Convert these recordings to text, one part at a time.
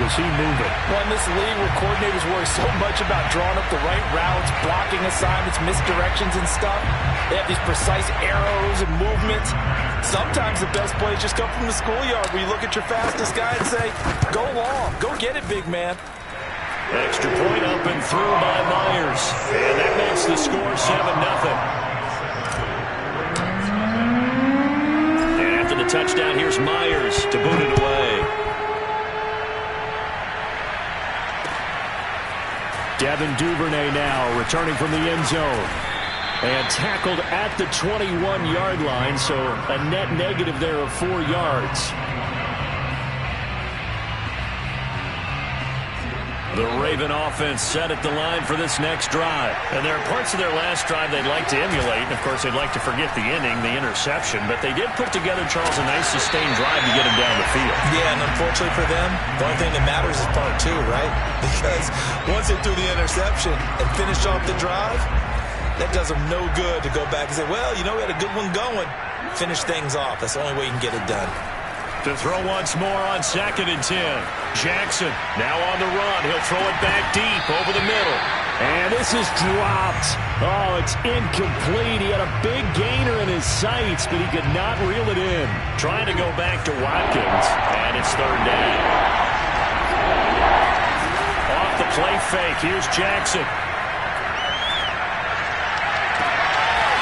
was he moving? Well, in this league where coordinators worry so much about drawing up the right routes, blocking assignments, misdirections and stuff, they have these precise arrows and movements. Sometimes the best plays just come from the schoolyard where you look at your fastest guy and say, go long, go get it, big man. Extra point up and through by Myers. And that makes the score 7-0. The touchdown, here's Myers to boot it away. Devin Duvernay now returning from the end zone. And tackled at the 21-yard line, so a net negative there of 4 yards. The Raven offense set at the line for this next drive. And there are parts of their last drive they'd like to emulate. And, of course, they'd like to forget the inning, the interception. But they did put together, Charles, a nice sustained drive to get him down the field. Yeah, and unfortunately for them, the only thing that matters is part 2, right? Because once they threw the interception and finished off the drive, that does them no good to go back and say, well, you know, we had a good one going. Finish things off. That's the only way you can get it done. To throw once more on 2nd and 10. Jackson now on the run. He'll throw it back deep over the middle. And this is dropped. Oh, it's incomplete. He had a big gainer in his sights, but he could not reel it in. Trying to go back to Watkins, and it's 3rd down. Off the play fake, here's Jackson.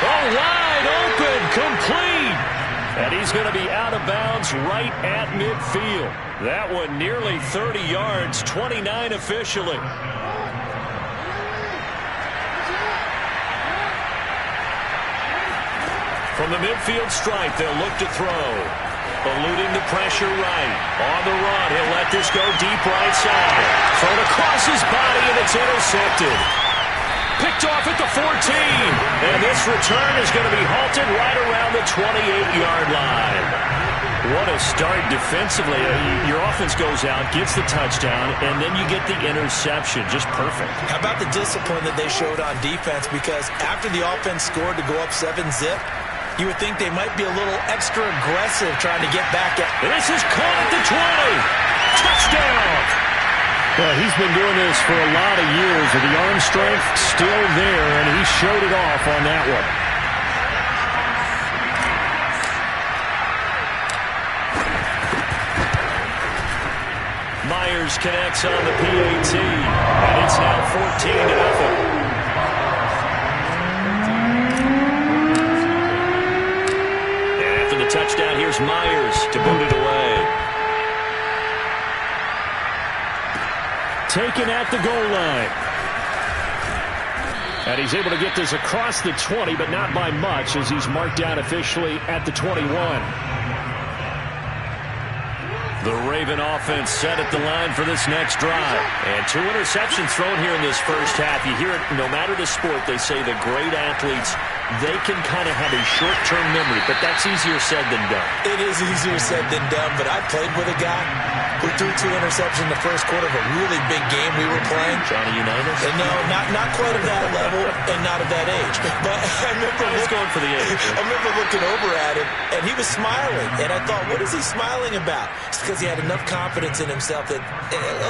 Oh, wide open, complete. And he's going to be out of bounds right at midfield. That one nearly 30 yards, 29 officially. From the midfield stripe, they'll look to throw. Eluding the pressure right. On the run, he'll let this go deep right side. Thrown across his body, and it's intercepted. Picked off at the 14. And this return is going to be halted right around the 28-yard line. What a start defensively. Your offense goes out, gets the touchdown, and then you get the interception. Just perfect. How about the discipline that they showed on defense? Because after the offense scored to go up 7-zip, you would think they might be a little extra aggressive trying to get back at. And this is caught at the 20. Touchdown. Well, he's been doing this for a lot of years, and the arm strength still there, and he showed it off on that one. Myers connects on the PAT, and it's now 14-0. And after the touchdown, here's Myers to boot it away. Taken at the goal line. And he's able to get this across the 20, but not by much, as he's marked down officially at the 21. The Raven offense set at the line for this next drive. And 2 interceptions thrown here in this first half. You hear it, no matter the sport, they say the great athletes, they can kind of have a short-term memory, but that's easier said than done. It is easier said than done, but I played with a guy who threw 2 interceptions in the first quarter of a really big game we were playing. Johnny Unitas? No, not quite of that level and not of that age. But I remember going for the age. I remember looking over at him, and he was smiling. And I thought, what is he smiling about? It's because he had enough confidence in himself that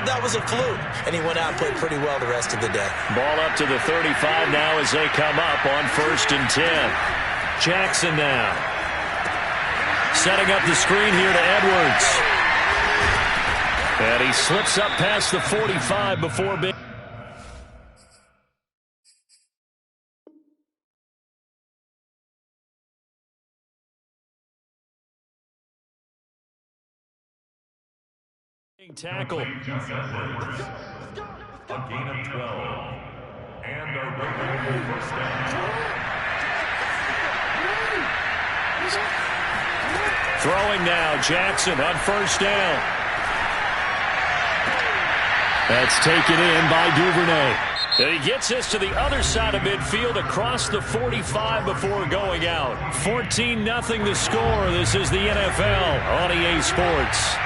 that was a fluke. And he went out and played pretty well the rest of the day. Ball up to the 35 now as they come up on 1st and 10. Jackson now. Setting up the screen here to Edwards. And he slips up past the 45 before being... tackle. A gain of 12. And a regular first down. Throwing now, Jackson on 1st down. That's taken in by Duvernay. And he gets this to the other side of midfield across the 45 before going out. 14-0 the score. This is the NFL on EA Sports.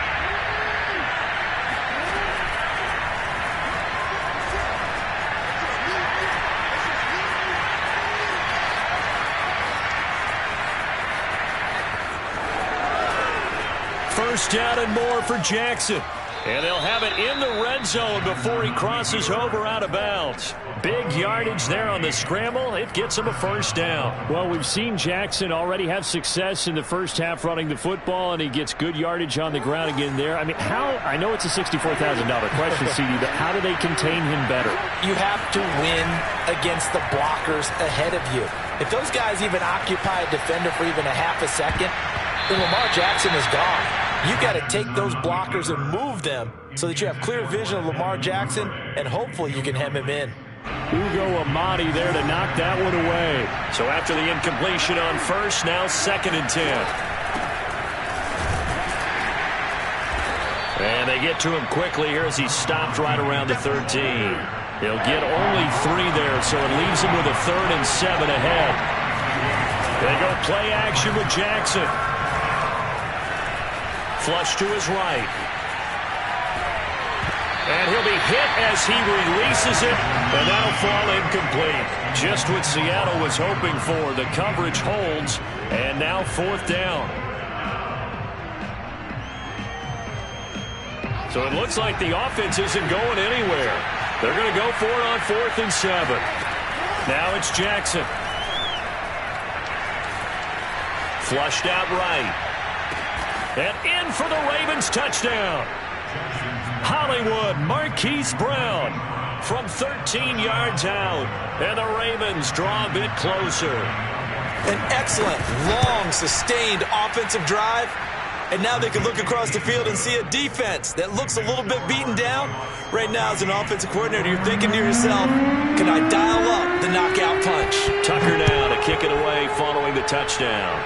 First down and more for Jackson. And they'll have it in the red zone before he crosses over out of bounds. Big yardage there on the scramble. It gets him a first down. Well, we've seen Jackson already have success in the first half running the football, and he gets good yardage on the ground again there. I mean, I know it's a $64,000 question, CD, but how do they contain him better? You have to win against the blockers ahead of you. If those guys even occupy a defender for even a half a second, then Lamar Jackson is gone. You've got to take those blockers and move them so that you have clear vision of Lamar Jackson, and hopefully you can hem him in. Ugo Amadi there to knock that one away. So after the incompletion on first, now 2nd and 10. And they get to him quickly here as he stopped right around the 13. He'll get only 3 there, so it leaves him with a 3rd and 7 ahead. They go play action with Jackson. Flush to his right. And he'll be hit as he releases it, and that'll fall incomplete. Just what Seattle was hoping for. The coverage holds, and now 4th down. So it looks like the offense isn't going anywhere. They're going to go for it on 4th and 7. Now it's Jackson. Flushed out right. And in for the Ravens touchdown. Hollywood Marquise Brown from 13 yards out. And the Ravens draw a bit closer. An excellent, long, sustained offensive drive. And now they can look across the field and see a defense that looks a little bit beaten down. Right now, as an offensive coordinator, you're thinking to yourself, can I dial up the knockout punch? Tucker now to kick it away following the touchdown.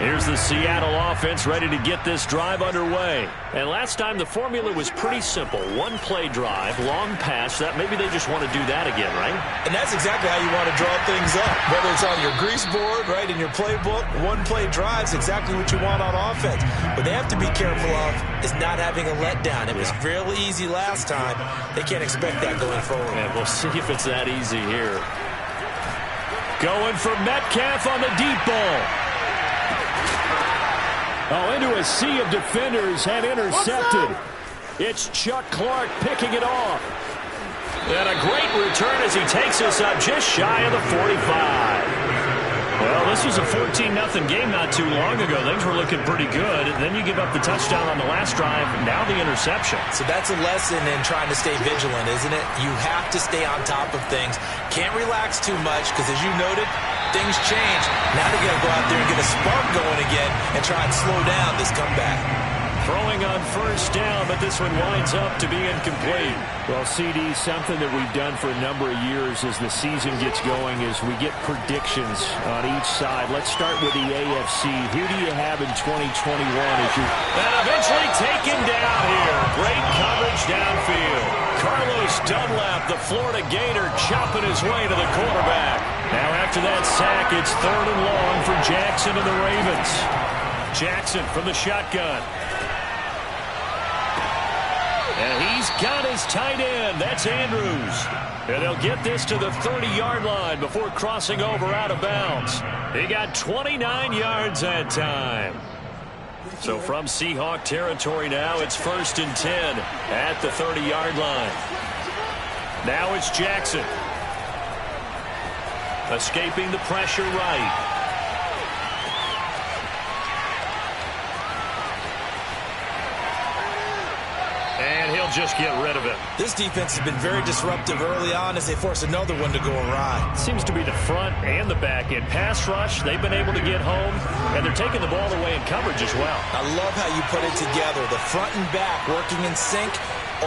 Here's the Seattle offense ready to get this drive underway. And last time the formula was pretty simple. One play drive, long pass. That maybe they just want to do that again, right? And that's exactly how you want to draw things up. Whether it's on your grease board, right, in your playbook, one play drive is exactly what you want on offense. What they have to be careful of is not having a letdown. It was real easy last time. They can't expect that going forward. And we'll see if it's that easy here. Going for Metcalf on the deep ball. Oh, into a sea of defenders and intercepted. It's Chuck Clark picking it off. And a great return as he takes us up just shy of the 45. Well, this was a 14-0 game not too long ago. Things were looking pretty good. Then you give up the touchdown on the last drive. Now the interception. So that's a lesson in trying to stay vigilant, isn't it? You have to stay on top of things. Can't relax too much because, as you noted, things change. Now they're going to go out there and get a spark going again and try and slow down this comeback. Throwing on first down, but this one winds up to be incomplete. Well, CD, something that we've done for a number of years as the season gets going is we get predictions on each side. Let's start with the AFC. Who do you have in 2021 as you... And eventually taken down here. Great coverage downfield. Carlos Dunlap, the Florida Gator, chopping his way to the quarterback. Now after that sack, it's 3rd and long for Jackson and the Ravens. Jackson from the shotgun. And he's got his tight end. That's Andrews. And they'll get this to the 30-yard line before crossing over out of bounds. He got 29 yards that time. So from Seahawk territory now, it's 1st and 10 at the 30-yard line. Now it's Jackson. Escaping the pressure right. And he'll just get rid of it. This defense has been very disruptive early on as they force another one to go awry. Seems to be the front and the back end. Pass rush, they've been able to get home, and they're taking the ball away in coverage as well. I love how you put it together. The front and back working in sync,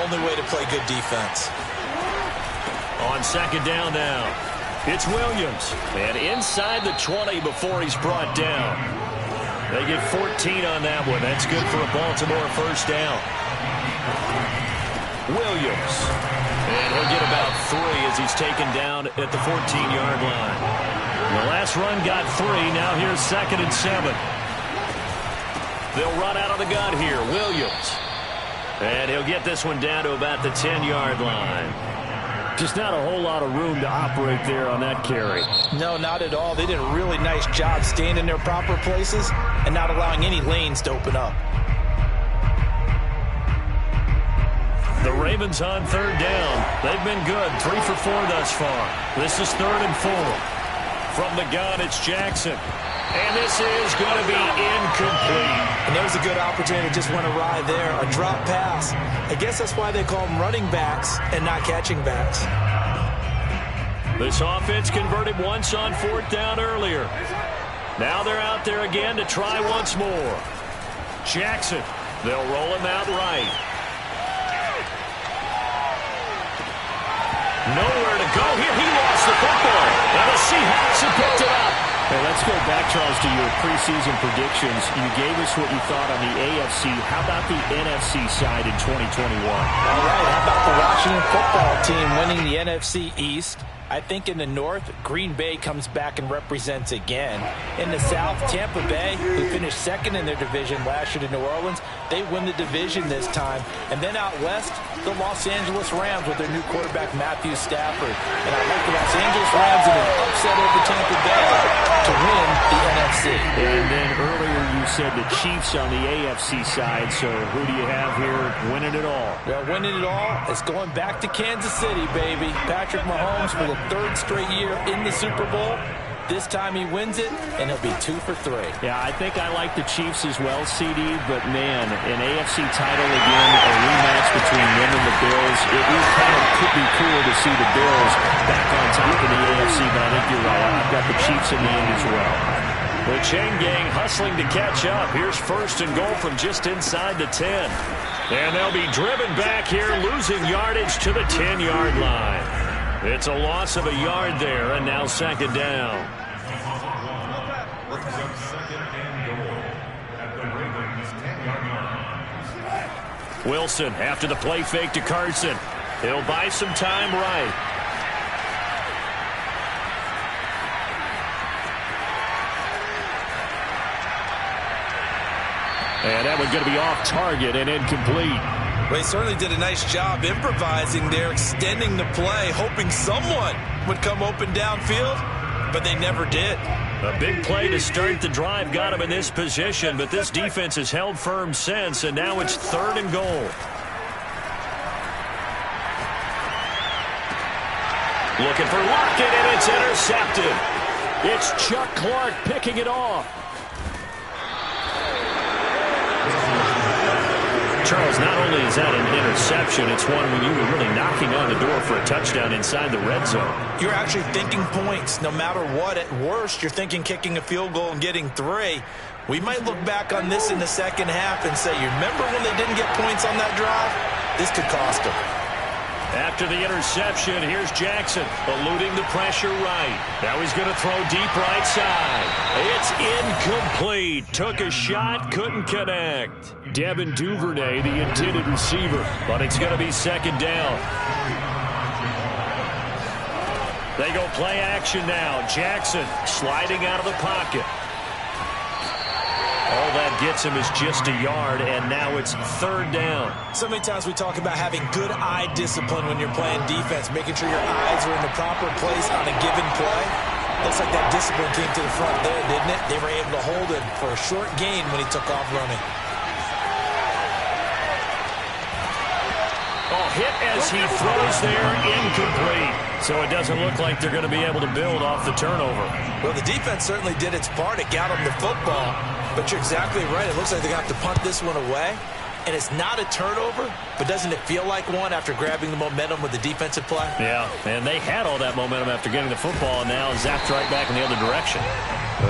only way to play good defense. On 2nd down now, it's Williams. And inside the 20 before he's brought down. They get 14 on that one. That's good for a Baltimore first down. Williams. And he'll get about 3 as he's taken down at the 14-yard line. The last run got 3. Now here's 2nd and 7. They'll run out of the gun here. Williams. And he'll get this one down to about the 10-yard line. Just not a whole lot of room to operate there on that carry. No, not at all. They did a really nice job staying in their proper places and not allowing any lanes to open up. The Ravens on third down. They've been good. 3 for 4 thus far. This is 3rd and 4. From the gun, it's Jackson. And this is going to be incomplete. And there was a good opportunity. Just went awry there. A drop pass. I guess that's why they call them running backs and not catching backs. This offense converted once on 4th down earlier. Now they're out there again to try once more. Jackson. They'll roll him out right. Nowhere to go here. He lost the football. And the Seahawks have picked it up. Hey, let's go back, Charles, to your preseason predictions. You gave us what you thought on the AFC. How about the NFC side in 2021? All right, how about the Washington football team winning the NFC East? I think in the North, Green Bay comes back and represents again. In the South, Tampa Bay, who finished 2nd in their division last year to New Orleans, they win the division this time. And then out West, the Los Angeles Rams with their new quarterback, Matthew Stafford. And I like the Los Angeles Rams in an upset over Tampa Bay to win the NFC. And then earlier you said the Chiefs on the AFC side, so who do you have here winning it all? Well, winning it all is going back to Kansas City, baby. Patrick Mahomes for the 3rd straight year in the Super Bowl. This time he wins it, and he'll be 2 for 3. Yeah, I think I like the Chiefs as well, CD, but man, an AFC title again, a rematch between them and the Bills. It could be cool to see the Bills back on top of the AFC, but I think you're right. I've got the Chiefs in the end as well. The chain gang hustling to catch up. Here's 1st and goal from just inside the 10. And they'll be driven back here, losing yardage to the 10-yard line. It's a loss of a yard there, and now 2nd down. Wilson after the play fake to Carson. He'll buy some time right. And that one's going to be off target and incomplete. Well, he certainly did a nice job improvising there, extending the play, hoping someone would come open downfield, but they never did. A big play to start the drive got him in this position, but this defense has held firm since, and now it's 3rd and goal. Looking for Lockett, and it's intercepted. It's Chuck Clark picking it off. Charles, not only is that an interception, it's one when you were really knocking on the door for a touchdown inside the red zone. You're actually thinking points no matter what. At worst, you're thinking kicking a field goal and getting 3. We might look back on this in the second half and say, you remember when they didn't get points on that drive? This could cost them. After the interception, here's Jackson, eluding the pressure right. Now he's going to throw deep right side. It's incomplete. Took a shot, couldn't connect. Devin Duvernay, the intended receiver. But it's going to be 2nd down. They go play action now. Jackson sliding out of the pocket. All that gets him is just a yard, and now it's 3rd down. So many times we talk about having good eye discipline when you're playing defense, making sure your eyes are in the proper place on a given play. Looks like that discipline came to the front there, didn't it? They were able to hold him for a short gain when he took off running. Oh, hit as he throws there, incomplete. So it doesn't look like they're going to be able to build off the turnover. Well, the defense certainly did its part. It got them the football. But you're exactly right. It looks like they're going to have to punt this one away. And it's not a turnover, but doesn't it feel like one after grabbing the momentum with the defensive play? Yeah, and they had all that momentum after getting the football, and now zapped right back in the other direction.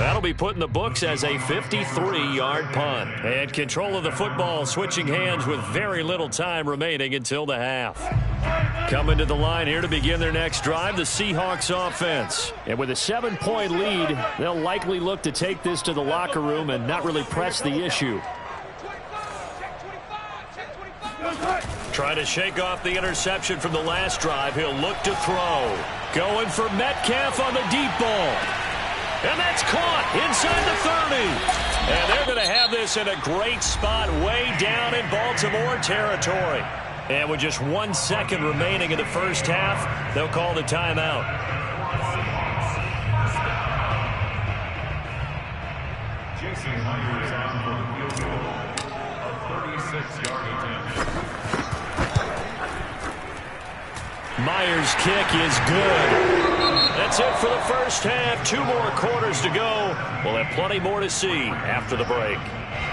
That'll be put in the books as a 53-yard punt. And control of the football switching hands with very little time remaining until the half. Coming to the line here to begin their next drive, the Seahawks offense. And with a 7-point lead, they'll likely look to take this to the locker room and not really press the issue. Try to shake off the interception from the last drive. He'll look to throw. Going for Metcalf on the deep ball. And that's caught inside the 30. And they're going to have this in a great spot way down in Baltimore territory. And with just 1 second remaining in the first half, they'll call the timeout. Jason Myers on for the field goal. A 36-yard attempt. Myers' kick is good. That's it for the first half. 2 more quarters to go. We'll have plenty more to see after the break.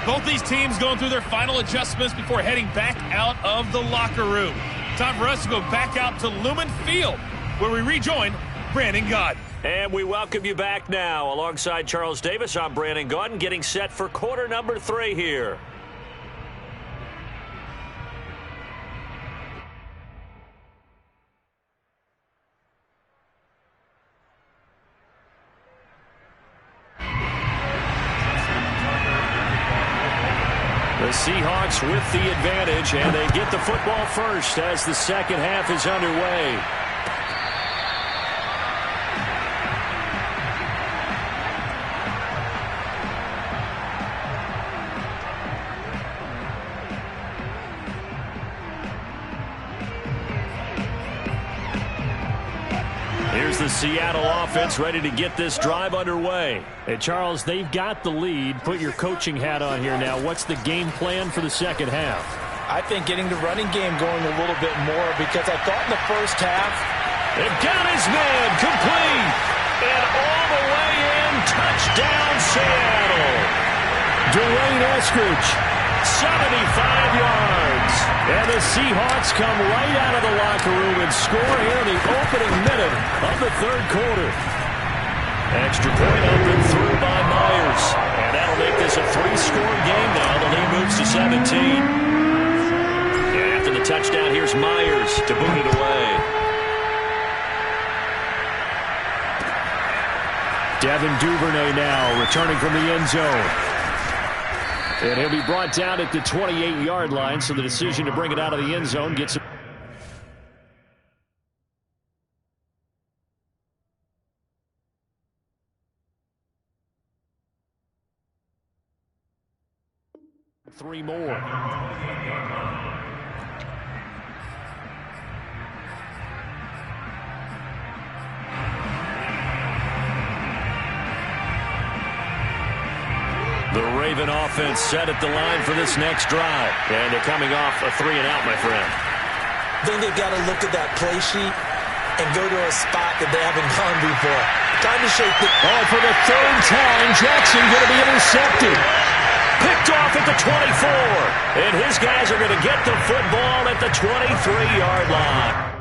Both these teams going through their final adjustments before heading back out of the locker room. Time for us to go back out to Lumen Field, where we rejoin Brandon Gaudin. And we welcome you back now. Alongside Charles Davis, I'm Brandon Gaudin, getting set for quarter number 3 here. The Seahawks with the advantage, and they get the football first as the second half is underway. Here's the Seattle offense ready to get this drive underway. Hey, Charles, they've got the lead. Put your coaching hat on here now. What's the game plan for the second half? I think getting the running game going a little bit more, because I thought in the first half, they've got his man complete. And all the way in, touchdown Seattle. Dwayne Eskridge, 75 yards. And the Seahawks come right out of the locker room and score here in the opening minute of the third quarter. Extra point up and through by Myers. And that'll make this a 3-score game now. The lead moves to 17. And after the touchdown, here's Myers to boot it away. Devin Duvernay now returning from the end zone. And he'll be brought down at the 28-yard line, so the decision to bring it out of the end zone gets him. Three more. The Raven offense set at the line for this next drive. And they're coming off a 3-and-out, my friend. I think they've got to look at that play sheet and go to a spot that they haven't gone before. Time to shake it. Oh, for the third time, Jackson going to be intercepted. Picked off at the 24. And his guys are going to get the football at the 23-yard line.